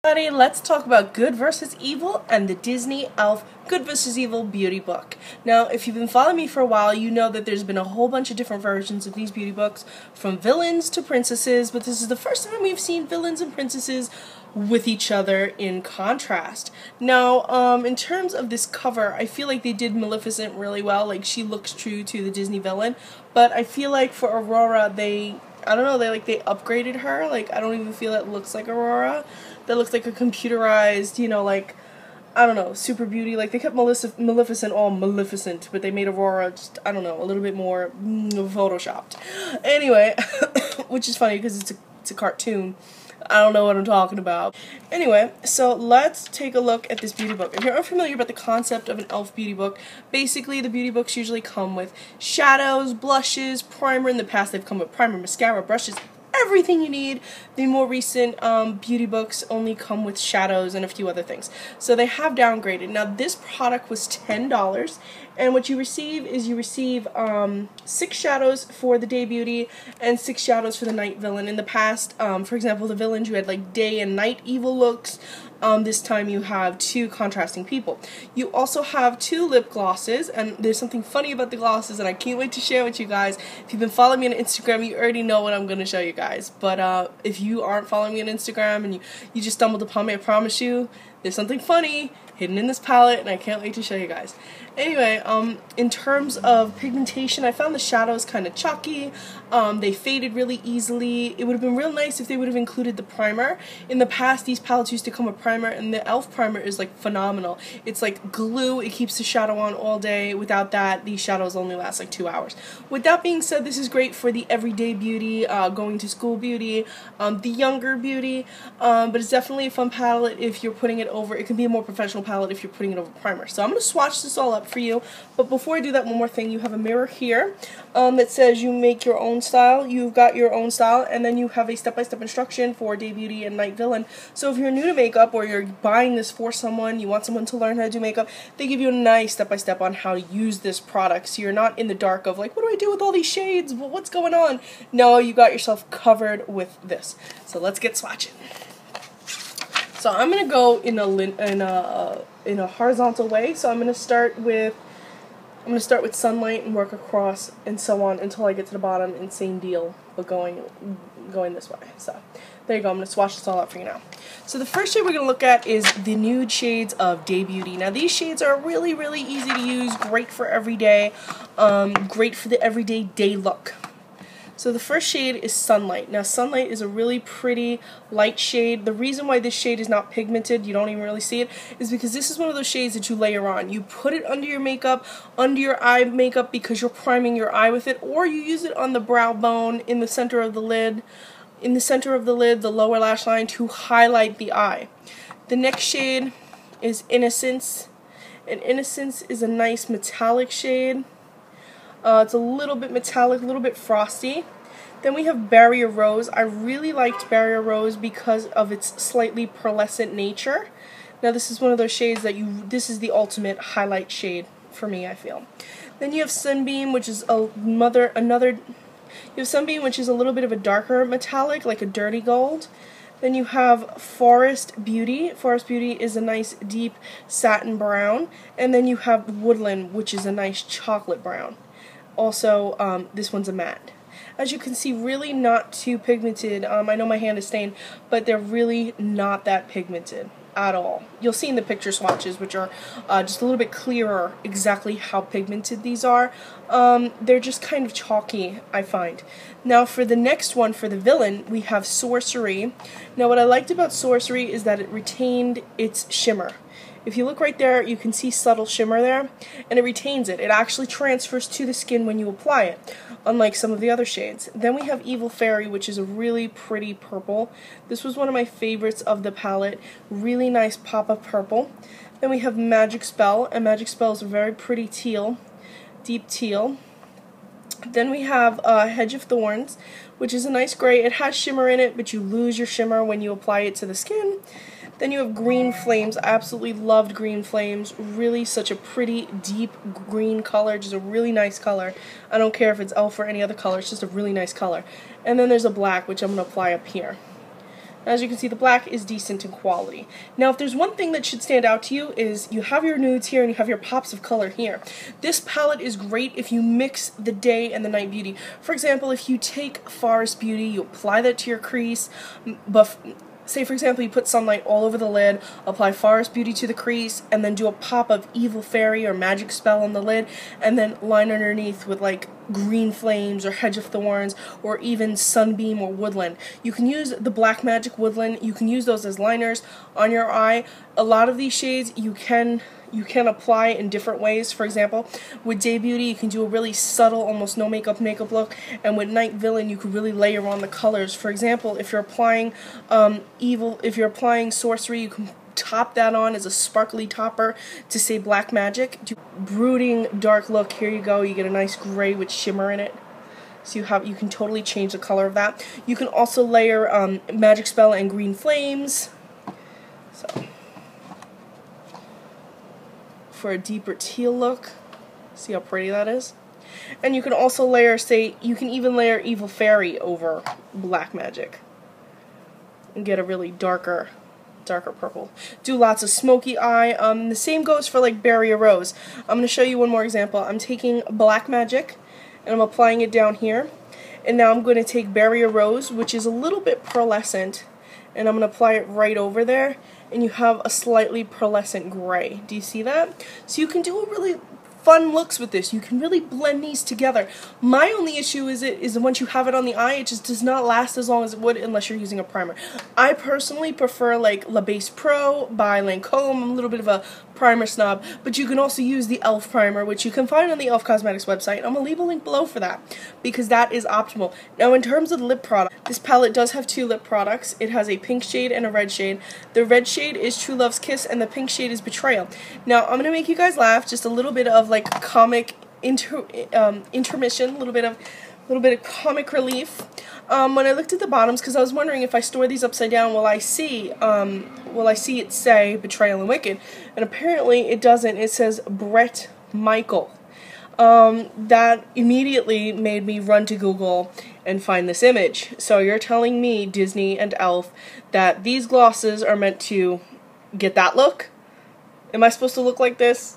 Everybody, let's talk about Good versus Evil and the Disney E.L.F. Good versus Evil beauty book. Now, if you've been following me for a while, you know that there's been a whole bunch of different versions of these beauty books, from villains to princesses, but this is the first time we've seen villains and princesses with each other in contrast. Now, in terms of this cover, I feel like they did Maleficent really well. Like, she looks true to the Disney villain, but I feel like for Aurora, they upgraded her. Like, I don't even feel it looks like Aurora. That looks like a computerized, I don't know, super beauty. Like, they kept Maleficent all Maleficent, but they made Aurora just, I don't know, a little bit more photoshopped. Anyway, which is funny because it's a cartoon. I don't know what I'm talking about. Anyway, so let's take a look at this beauty book. If you're unfamiliar about the concept of an E.L.F. beauty book, basically the beauty books usually come with shadows, blushes, primer. In the past they've come with primer, mascara, brushes, everything you need. The more recent beauty books only come with shadows and a few other things. So they have downgraded. Now this product was $10, and what you receive is 6 shadows for the day beauty and 6 shadows for the night villain. In the past, for example, the villains, you had like day and night evil looks. This time you have 2 contrasting people. You also have 2 lip glosses, and there's something funny about the glosses and I can't wait to share with you guys. If you've been following me on Instagram, you already know what I'm going to show you guys. But if you aren't following me on Instagram and you just stumbled upon me, I promise you, there's something funny hidden in this palette and I can't wait to show you guys. Anyway, in terms of pigmentation, I found the shadows kind of chalky. They faded really easily. It would have been real nice if they would have included the primer. In the past, these palettes used to come with primer, and the E.L.F. primer is like phenomenal. It's like glue. It keeps the shadow on all day. Without that, these shadows only last like 2 hours. With that being said, this is great for the everyday beauty, going to school beauty, the younger beauty, but it's definitely a fun palette if you're putting it over. It can be a more professional palette if you're putting it over primer. So I'm going to swatch this all up for you, but before I do that, one more thing. You have a mirror here that says you make your own style. You've got your own style, and then you have a step-by-step instruction for day beauty and night villain. So if you're new to makeup or you're buying this for someone, you want someone to learn how to do makeup, they give you a nice step-by-step on how to use this product, so you're not in the dark of like, what do I do with all these shades? What's going on? No, you got yourself covered with this. So let's get swatching. So I'm gonna go in a horizontal way. So I'm gonna start with sunlight and work across and so on until I get to the bottom, and same deal, but going this way. So there you go. I'm gonna swatch this all out for you now. So the first shade we're gonna look at is the nude shades of Day Beauty. Now these shades are really, really easy to use, great for everyday, great for the everyday day look. So the first shade is Sunlight. Now Sunlight is a really pretty light shade. The reason why this shade is not pigmented, you don't even really see it, is because this is one of those shades that you layer on. You put it under your makeup, under your eye makeup, because you're priming your eye with it, or you use it on the brow bone, in the center of the lid, the lower lash line, to highlight the eye. The next shade is Innocence, and Innocence is a nice metallic shade. It's a little bit metallic, a little bit frosty. Then we have Barrier Rose. I really liked Barrier Rose because of its slightly pearlescent nature. Now this is one of those shades that this is the ultimate highlight shade for me, I feel. Then you have Sunbeam, which is Sunbeam, which is a little bit of a darker metallic, like a dirty gold. Then you have Forest Beauty. Forest Beauty is a nice deep satin brown. And then you have Woodland, which is a nice chocolate brown. Also, this one's a matte. As you can see, really not too pigmented. I know my hand is stained, but they're really not that pigmented at all. You'll see in the picture swatches, which are just a little bit clearer, exactly how pigmented these are. They're just kind of chalky, I find. Now for the next one, for the villain, we have Sorcery. Now what I liked about Sorcery is that it retained its shimmer. If you look right there, you can see subtle shimmer there, and it retains it. It actually transfers to the skin when you apply it, unlike some of the other shades. Then we have Evil Fairy, which is a really pretty purple. This was one of my favorites of the palette. Really nice pop of purple. Then we have Magic Spell, and Magic Spell is a very pretty teal, deep teal. Then we have Hedge of Thorns, which is a nice gray. It has shimmer in it, but you lose your shimmer when you apply it to the skin. Then you have Green Flames. I absolutely loved Green Flames. Really such a pretty, deep green color. Just a really nice color. I don't care if it's E.L.F. or any other color. It's just a really nice color. And then there's a black, which I'm going to apply up here. As you can see, the black is decent in quality. Now, if there's one thing that should stand out to you is you have your nudes here and you have your pops of color here. This palette is great if you mix the day and the night beauty. For example, if you take Forest Beauty, you apply that to your crease, but say, for example, you put Sunlight all over the lid, apply Forest Beauty to the crease, and then do a pop of Evil Fairy or Magic Spell on the lid, and then line underneath with, like, Green Flames or Hedge of Thorns or even Sunbeam or Woodland. You can use the Black Magic Woodland. You can use those as liners on your eye. A lot of these shades you can apply in different ways. For example, with Day Beauty, you can do a really subtle, almost no makeup look, and with Night Villain, you can really layer on the colors. For example, if you're applying if you're applying Sorcery, you can top that on as a sparkly topper to say Black Magic. Do brooding dark look. Here you go. You get a nice gray with shimmer in it. So you can totally change the color of that. You can also layer Magic Spell and Green Flames. So for a deeper teal look. See how pretty that is? And you can also layer, you can even layer Evil Fairy over Black Magic and get a really darker purple. Do lots of smoky eye. The same goes for like Berry a Rose. I'm going to show you one more example. I'm taking Black Magic and I'm applying it down here. And now I'm going to take Berry a Rose, which is a little bit pearlescent, and I'm going to apply it right over there, and you have a slightly pearlescent gray. Do you see that? So you can do a really fun looks with this. You can really blend these together. My only issue is once you have it on the eye, it just does not last as long as it would unless you're using a primer. I personally prefer like La Base Pro by Lancome. I'm a little bit of a primer snob, but you can also use the E.L.F. primer, which you can find on the E.L.F. Cosmetics website. I'm going to leave a link below for that because that is optimal. Now, in terms of the lip product, this palette does have two lip products. It has a pink shade and a red shade. The red shade is True Love's Kiss and the pink shade is Betrayal. Now, I'm going to make you guys laugh, just a little bit of like comic intermission, a little bit of comic relief. When I looked at the bottoms, because I was wondering if I store these upside down, will I see it say Betrayal and Wicked? And apparently it doesn't. It says Brett Michael. That immediately made me run to Google and find this image. So you're telling me, Disney and E.L.F., that these glosses are meant to get that look? Am I supposed to look like this?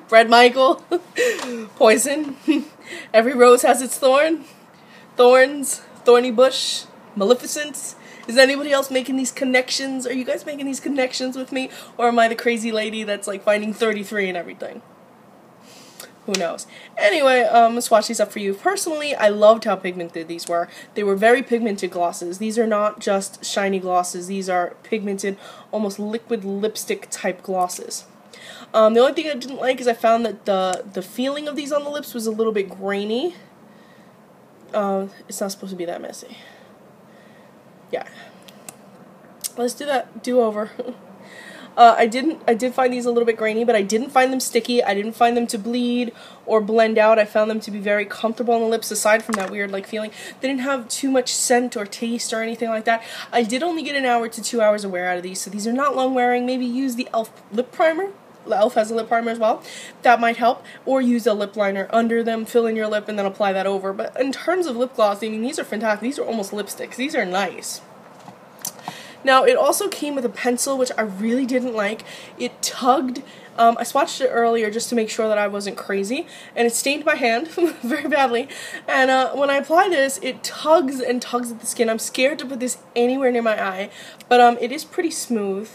Brett Michael? Poison? Every rose has its thorn? Thorns? Thorny bush? Maleficence? Is anybody else making these connections? Are you guys making these connections with me? Or am I the crazy lady that's like finding 33 and everything? Who knows? Anyway, swatch these up for you. Personally, I loved how pigmented these were. They were very pigmented glosses. These are not just shiny glosses. These are pigmented, almost liquid lipstick type glosses. The only thing I didn't like is I found that the feeling of these on the lips was a little bit grainy. It's not supposed to be that messy. Yeah. Let's do that do-over. I did find these a little bit grainy, but I didn't find them sticky. I didn't find them to bleed or blend out. I found them to be very comfortable on the lips, aside from that weird like feeling. They didn't have too much scent or taste or anything like that. I did only get an hour to 2 hours of wear out of these, so these are not long wearing. Maybe use the E.L.F. lip primer. E.L.F. has a lip primer as well. That might help. Or use a lip liner under them, fill in your lip, and then apply that over. But in terms of lip gloss, I mean, these are fantastic. These are almost lipsticks. These are nice. Now, it also came with a pencil, which I really didn't like. It tugged. I swatched it earlier just to make sure that I wasn't crazy, and it stained my hand very badly. And when I apply this, it tugs and tugs at the skin. I'm scared to put this anywhere near my eye, but it is pretty smooth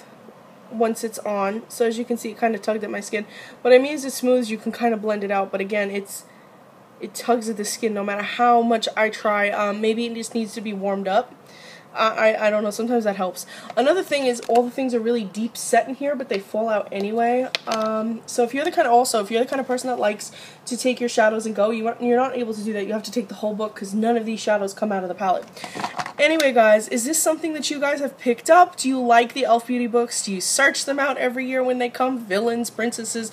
once it's on. So as you can see, it kind of tugged at my skin. What I mean is it's smooth, you can kind of blend it out, but again, it tugs at the skin no matter how much I try. Maybe it just needs to be warmed up. I don't know, sometimes that helps. Another thing is all the things are really deep set in here, but they fall out anyway. So if you're the kind of person that likes to take your shadows and go, you're not able to do that. You have to take the whole book because none of these shadows come out of the palette. Anyway, guys, is this something that you guys have picked up? Do you like the E.L.F. beauty books? Do you search them out every year when they come? Villains, princesses,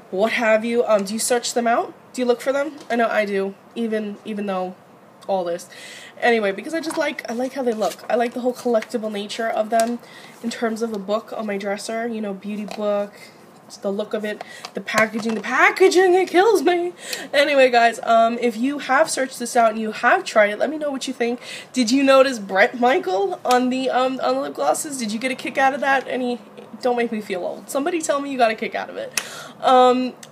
what have you? Do you search them out? Do you look for them? I know I do, even though all this. Anyway, because I like how they look. I like the whole collectible nature of them in terms of a book on my dresser. You know, beauty book, It's the look of it, the packaging, it kills me. Anyway, guys, if you have searched this out and you have tried it, let me know what you think. Did you notice Bret Michael on the lip glosses? Did you get a kick out of that? Don't make me feel old. Somebody tell me you got a kick out of it.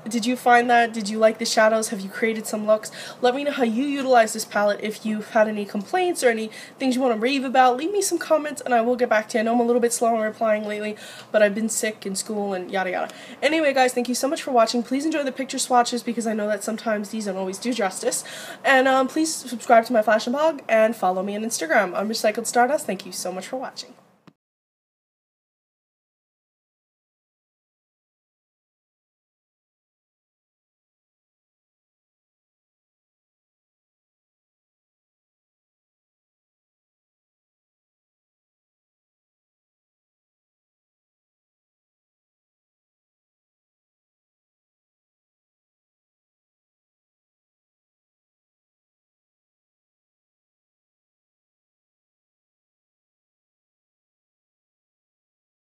Did you find that? Did you like the shadows? Have you created some looks? Let me know how you utilize this palette. If you've had any complaints or any things you want to rave about, leave me some comments and I will get back to you. I know I'm a little bit slow in replying lately, but I've been sick in school and yada yada. Anyway, guys, thank you so much for watching. Please enjoy the picture swatches because I know that sometimes these don't always do justice. And please subscribe to my fashion blog and follow me on Instagram. I'm Recycled Stardust. Thank you so much for watching.